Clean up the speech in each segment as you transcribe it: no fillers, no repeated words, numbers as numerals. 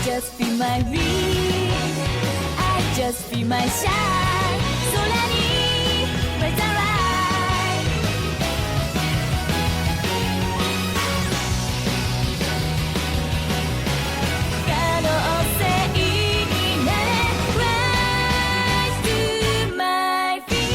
Just feel my wind, I just feel my shine. 空に raise the light. 可能性になれ rise to my feet.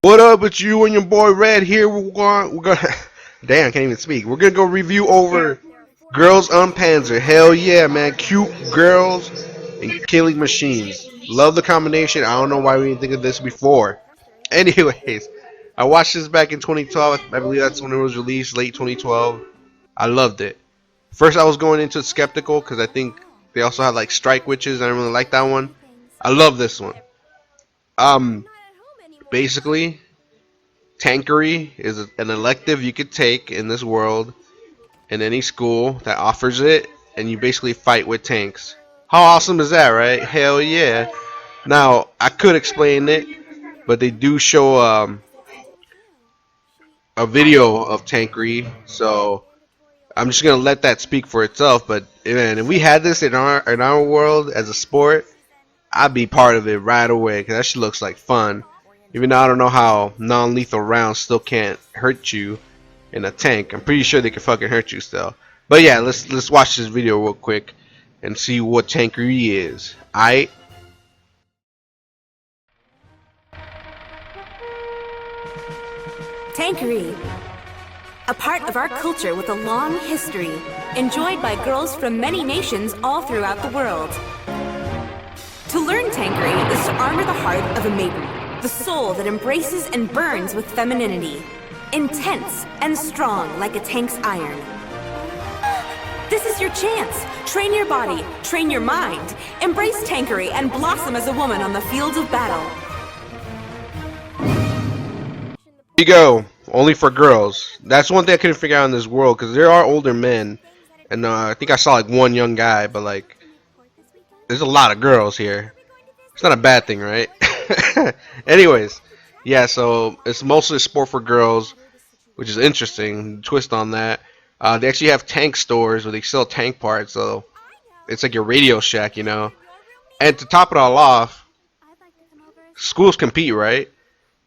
What up with you and your boy Red here? We're gonna damn, I can't even speak. We're gonna go review over Girls und Panzer. Hell yeah, man. Cute girls and killing machines. Love the combination. I don't know why we didn't think of this before. Anyways, I watched this back in 2012. I believe that's when it was released, late 2012. I loved it. First I was going into skeptical because I think they also had like Strike Witches. I didn't really like that one. I love this one. Basically, tankery is an elective you could take in this world in any school that offers it, and you basically fight with tanks. How awesome is that, right? Hell yeah. Now, I could explain it, but they do show a video of tankery, so I'm just gonna let that speak for itself. But man, if we had this in our world as a sport, I'd be part of it right away, because that shit looks like fun. Even though I don't know how non-lethal rounds still can't hurt you in a tank. I'm pretty sure they can fucking hurt you still. But yeah, let's watch this video real quick and see what tankery is. Aight? Tankery, a part of our culture with a long history, enjoyed by girls from many nations all throughout the world. To learn tankery is to armor the heart of a maiden, the soul that embraces and burns with femininity, intense and strong like a tank's iron. This is your chance. Train your body, train your mind, embrace tankery, and blossom as a woman on the fields of battle. Here you go. Only for girls. That's one thing I couldn't figure out in this world, because there are older men, and I think I saw like one young guy, but like, there's a lot of girls here. It's not a bad thing, right? Anyways, yeah, so it's mostly a sport for girls, which is interesting. Twist on that. They actually have tank stores where they sell tank parts, so it's like your Radio Shack, you know. And to top it all off, schools compete, right?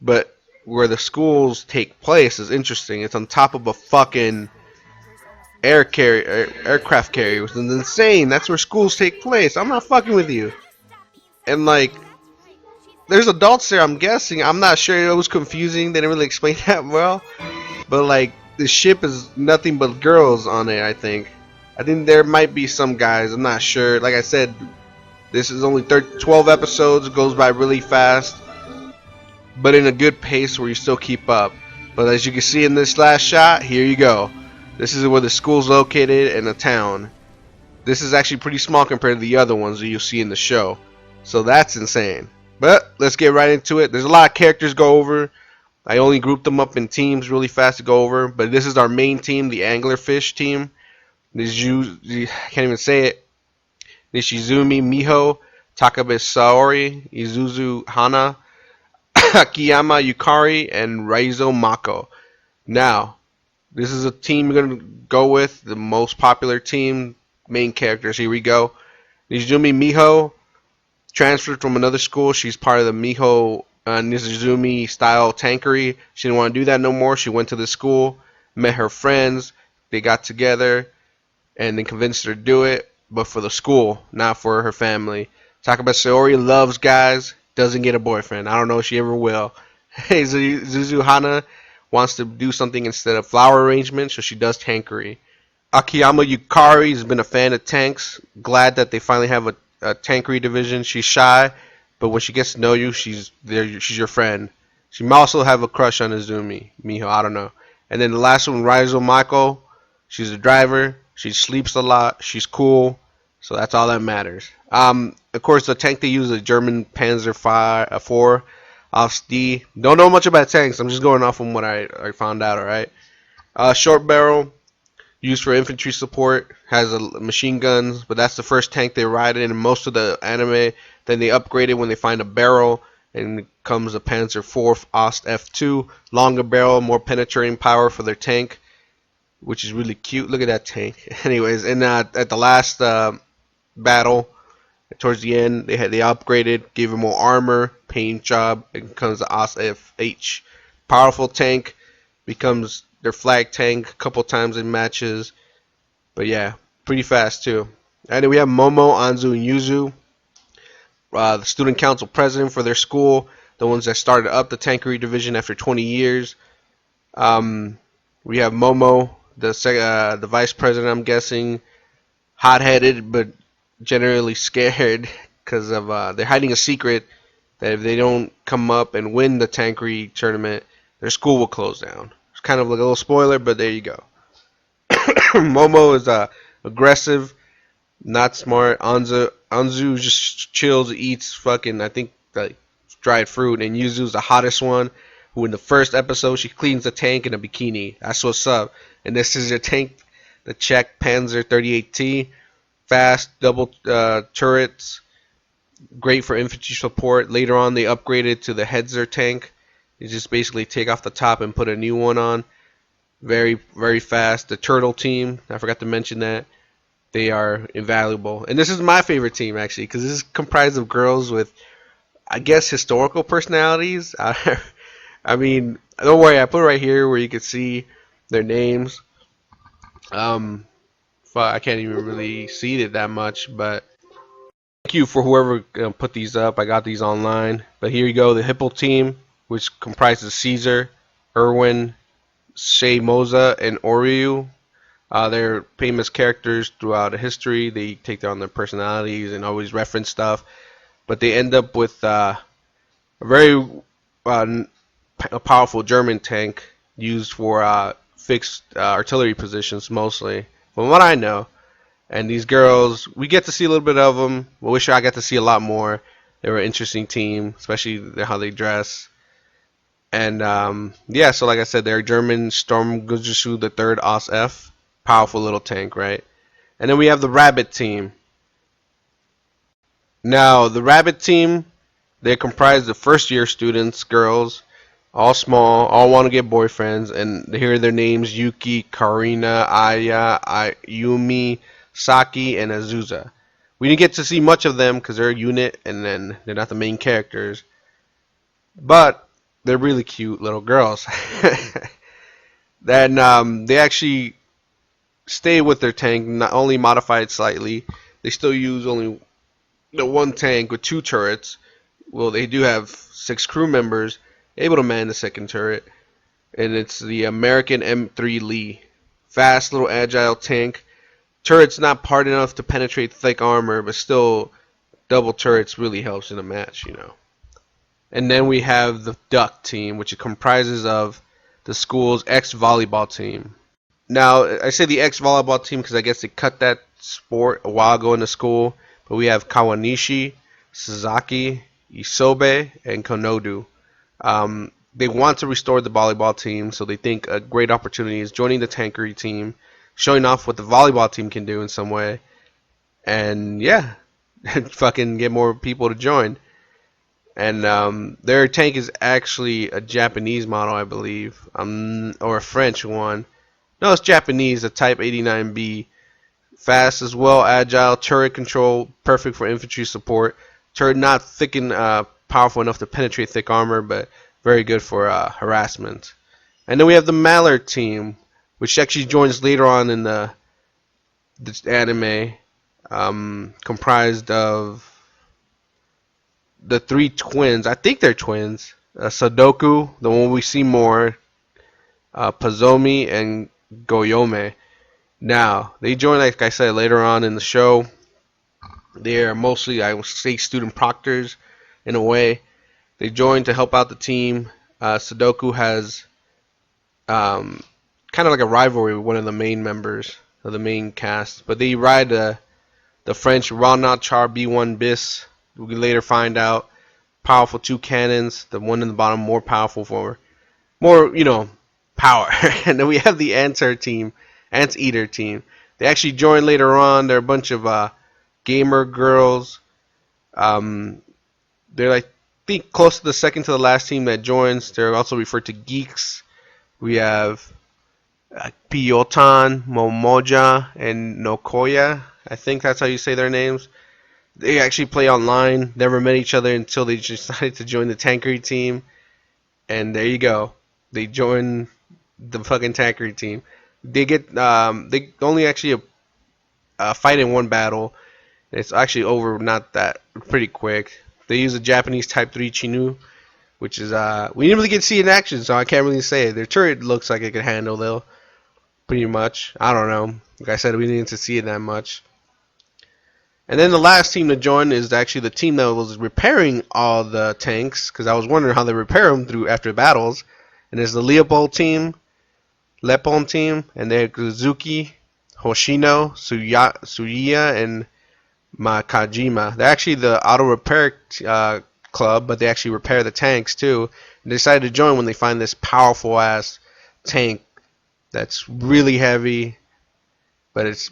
But where the schools take place is interesting. It's on top of a fucking aircraft carrier, which is insane. That's where schools take place. I'm not fucking with you. And like, there's adults there, I'm guessing. I'm not sure. It was confusing. They didn't really explain that well. But like, the ship is nothing but girls on it, I think. I think there might be some guys. I'm not sure. Like I said, this is only 12 episodes. It goes by really fast, but in a good pace where you still keep up. But as you can see in this last shot, here you go. This is where the school's located in a town. This is actually pretty small compared to the other ones that you'll see in the show. So that's insane. But let's get right into it. There's a lot of characters to go over. I only grouped them up in teams really fast to go over. But this is our main team, the anglerfish team. I can't even say it. Nishizumi Miho, Takabe Saori, Izuzu Hana, Akiyama Yukari, and Raizo Mako. Now, this is a team we're going to go with. The most popular team, main characters. Here we go. Nishizumi Miho transferred from another school. She's part of the Miho Nizuzumi style tankery. She didn't want to do that no more. She went to the school, met her friends, they got together, and then convinced her to do it, but for the school, not for her family. Takabe Saori loves guys, doesn't get a boyfriend. I don't know if she ever will. Hey, Zuzu Hana wants to do something instead of flower arrangement, so she does tankery. Akiyama Yukari has been a fan of tanks, glad that they finally have a tankery division. She's shy, but when she gets to know you, she's your friend. She might also have a crush on Izumi Miho, I don't know. And then the last one, Raizo Mako, she's a driver. She sleeps a lot. She's cool. So that's all that matters. Of course, the tank they use is a German Panzer 4 Ost D. Don't know much about tanks. I'm just going off from what I found out, alright? Short barrel, used for infantry support, has a machine guns, but that's the first tank they ride in most of the anime. Then they upgrade it when they find a barrel, and it comes a Panzer 4 Ost F2, longer barrel, more penetrating power for their tank, which is really cute. Look at that tank. Anyways, and at the last battle, towards the end, they upgraded, gave it more armor, paint job. It becomes the Ost FH, powerful tank, becomes their flag tank a couple times in matches. But yeah, pretty fast too. And then we have Momo, Anzu, and Yuzu, the student council president for their school, the ones that started up the tankery division after 20 years. We have Momo, the vice president, I'm guessing, hot-headed but generally scared because of they're hiding a secret that if they don't come up and win the tankery tournament, their school will close down. It's kind of like a little spoiler, but there you go. Momo is aggressive, not smart. Anzu just chills, eats fucking, I think, like dried fruit. And Yuzu's the hottest one, who in the first episode she cleans the tank in a bikini. That's what's up. And this is your tank, the Czech Panzer 38T. Fast, double turrets, great for infantry support. Later on, they upgraded to the Hetzer tank. You just basically take off the top and put a new one on. Very, very fast. The Turtle team, I forgot to mention that. They are invaluable. And this is my favorite team, actually, because this is comprised of girls with, I guess, historical personalities. I mean, don't worry, I put it right here where you can see their names. I can't even really see it that much, but thank you for whoever put these up. I got these online. But here you go, the Hippo team, which comprises Caesar, Erwin, Shea Moza, and Oryu. They're famous characters throughout history. They take on their personalities and always reference stuff. But they end up with a very powerful German tank used for fixed artillery positions mostly, from what I know. And these girls, we get to see a little bit of them. I wish I got to see a lot more. They were an interesting team, especially how they dress. And yeah, so like I said, they're German Sturmgüterschule, the 3rd Ost F. Powerful little tank, right? And then we have the Rabbit team. Now, the Rabbit team, they're comprised of first-year students, girls, all small, all want to get boyfriends, and here are their names: Yuki, Karina, Aya, Yumi, Saki, and Azusa. We didn't get to see much of them because they're a unit, and then they're not the main characters. But they're really cute little girls. Then they actually stay with their tank, not only modified slightly. They still use only the one tank with 2 turrets. Well, they do have 6 crew members able to man the second turret, and it's the American M3 Lee. Fast, little agile tank. Turret's not hard enough to penetrate thick armor, but still, double turrets really helps in a match, you know. And then we have the Duck team, which comprises of the school's ex-volleyball team. Now, I say the ex-volleyball team because I guess they cut that sport a while ago in the school, but we have Kawanishi, Sasaki, Isobe, and Konodu. They want to restore the volleyball team, so they think a great opportunity is joining the tankery team, showing off what the volleyball team can do in some way, and yeah, fucking get more people to join. And their tank is actually a Japanese model, I believe, or a French one. No, it's Japanese, a Type 89B. Fast as well, agile, turret control, perfect for infantry support. Turret not thick and powerful enough to penetrate thick armor, but very good for harassment. And then we have the Mallard team, which actually joins later on in this anime, comprised of the 3 twins. I think they're twins. Sadoku, the one we see more, Pazomi, and Goyome. Now, they join, like I said, later on in the show. They are mostly, I would say, student proctors in a way. They join to help out the team. Sadoku has kind of like a rivalry with one of the main members. of the main cast. But they ride the French Ronald Char B1 bis. We later find out powerful 2 cannons. The one in the bottom more powerful for more, power. And then we have the Anteater team. They actually join later on. They're a bunch of gamer girls. They're like, I think close to the second to the last team that joins. They're also referred to geeks. We have Piyotan, Momoja, and Nokoya. I think that's how you say their names. They actually play online. Never met each other until they decided to join the tankery team. And there you go. They join the fucking tankery team. They get they only actually fight in one battle. It's actually over not that pretty quick. They use a Japanese Type 3 Chinu, which is we didn't really get to see in action, so I can't really say it. Their turret looks like it could handle though, pretty much. I don't know. Like I said, we didn't get to see it that much. And then the last team to join is actually the team that was repairing all the tanks, because I was wondering how they repair them after battles. And there's the Lepon team, and they're Kazuki, Hoshino, Suya, and Makajima. They're actually the auto repair club, but they actually repair the tanks too. And they decided to join when they find this powerful ass tank that's really heavy, but its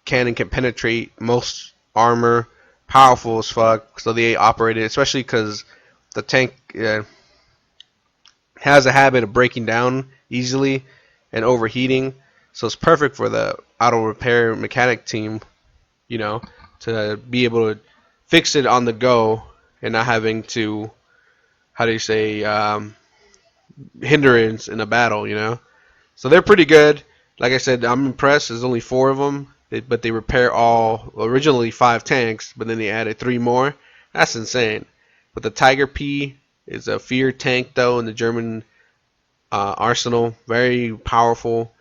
cannon can penetrate most armor, powerful as fuck. So they operate it, especially because the tank has a habit of breaking down easily and overheating. So it's perfect for the auto repair mechanic team, to be able to fix it on the go and not having to, hindrance in a battle, So they're pretty good. Like I said, I'm impressed. There's only 4 of them, but they repair originally 5 tanks, but then they added 3 more. That's insane. But the Tiger P is a feared tank, though, in the German arsenal. Very powerful,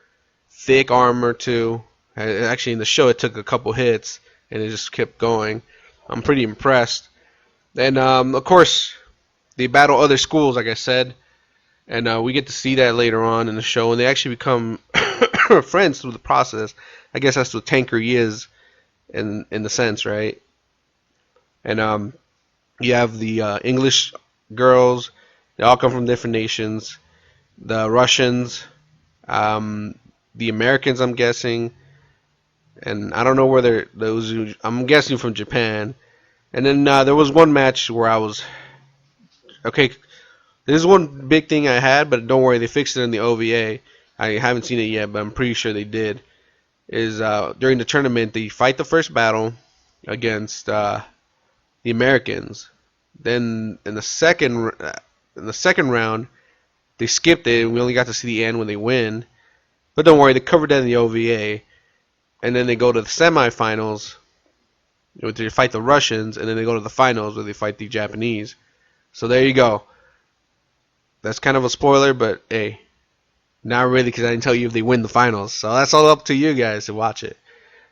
thick armor, too. Actually, in the show, it took a couple hits, and it just kept going. I'm pretty impressed. And, of course, they battle other schools, like I said. And we get to see that later on in the show. And they actually become friends through the process. I guess that's what tankery is, in the sense, right? And you have the English girls. They all come from different nations. The Russians, the Americans, I'm guessing. And I don't know where I'm guessing from Japan. And then there was one match where I was, okay, this is one big thing I had, but don't worry, they fixed it in the OVA. I haven't seen it yet, but I'm pretty sure they did. Is during the tournament, they fight the first battle against the Americans. Then in the second round, they skipped it, and we only got to see the end when they win. But don't worry, they covered that in the OVA. And then they go to the semifinals, where they fight the Russians, and then they go to the finals where they fight the Japanese. So there you go. That's kind of a spoiler, but hey, not really, because I didn't tell you if they win the finals. So that's all up to you guys to watch it.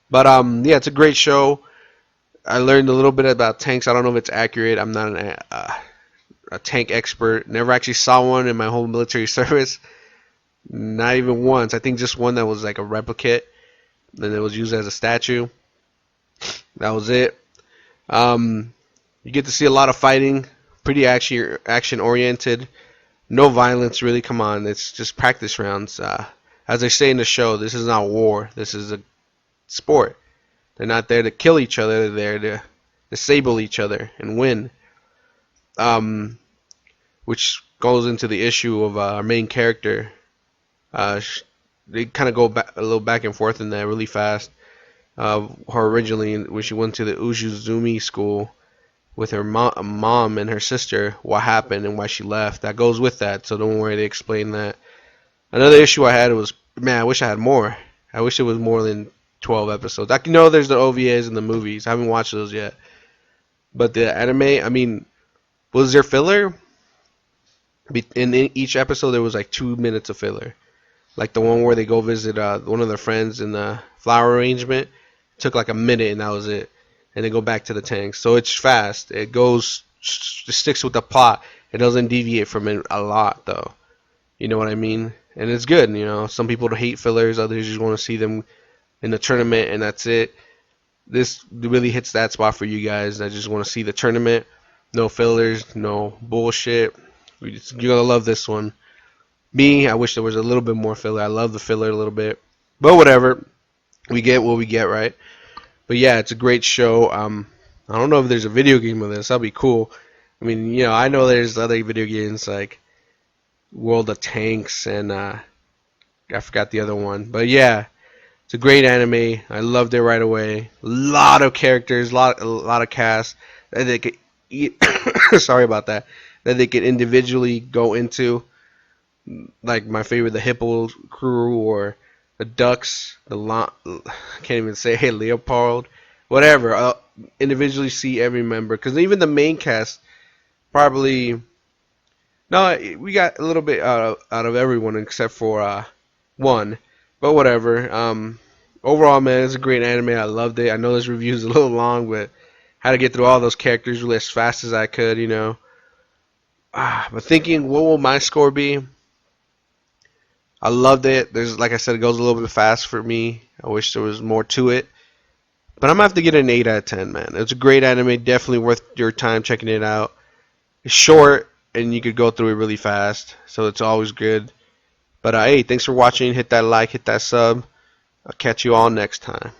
But yeah, it's a great show. I learned a little bit about tanks. I don't know if it's accurate. I'm not a tank expert. Never actually saw one in my whole military service. Not even once. I think just one that was like a replicate. Then it was used as a statue. That was it. You get to see a lot of fighting. Pretty action oriented. No violence, really. Come on, it's just practice rounds. As they say in the show, this is not war. This is a sport. They're not there to kill each other. They're there to disable each other and win. Which goes into the issue of our main character. They kind of go a little back and forth in that really fast. Her originally, when she went to the Uzuzumi school with her mom and her sister, what happened and why she left. That goes with that, so don't worry, they explain that. Another issue I had was, man, I wish I had more. I wish it was more than 12 episodes. I know there's the OVAs and the movies. I haven't watched those yet. But the anime, I mean, was there filler? In each episode, there was like 2 minutes of filler. Like the one where they go visit one of their friends in the flower arrangement. It took like a minute and that was it. And they go back to the tanks. So it's fast. It sticks with the plot. It doesn't deviate from it a lot though. You know what I mean? And it's good, Some people hate fillers. Others just want to see them in the tournament, and that's it. This really hits that spot for you guys. I just want to see the tournament. No fillers, no bullshit. You're gonna love this one. Me, I wish there was a little bit more filler. I love the filler a little bit, but whatever. We get what we get, right? But yeah, it's a great show. I don't know if there's a video game of this. That'd be cool. I mean, you know, I know there's other video games like World of Tanks and I forgot the other one. But yeah, it's a great anime. I loved it right away. A lot of characters, a lot of cast that they could sorry about that. That they could individually go into. Like my favorite, the Hippo crew or the Ducks, I can't even say, hey, Leopold, whatever. Individually see every member, because even the main cast probably, no, we got a little bit out of everyone except for one, but whatever. Overall, man, it's a great anime. I loved it. I know this review is a little long, but had to get through all those characters really as fast as I could, you know. But thinking, what will my score be? I loved it. Like I said, it goes a little bit fast for me. I wish there was more to it. But I'm going to have to get an 8 out of 10, man. It's a great anime. Definitely worth your time checking it out. It's short, and you could go through it really fast. So it's always good. But hey, thanks for watching. Hit that like, hit that sub. I'll catch you all next time.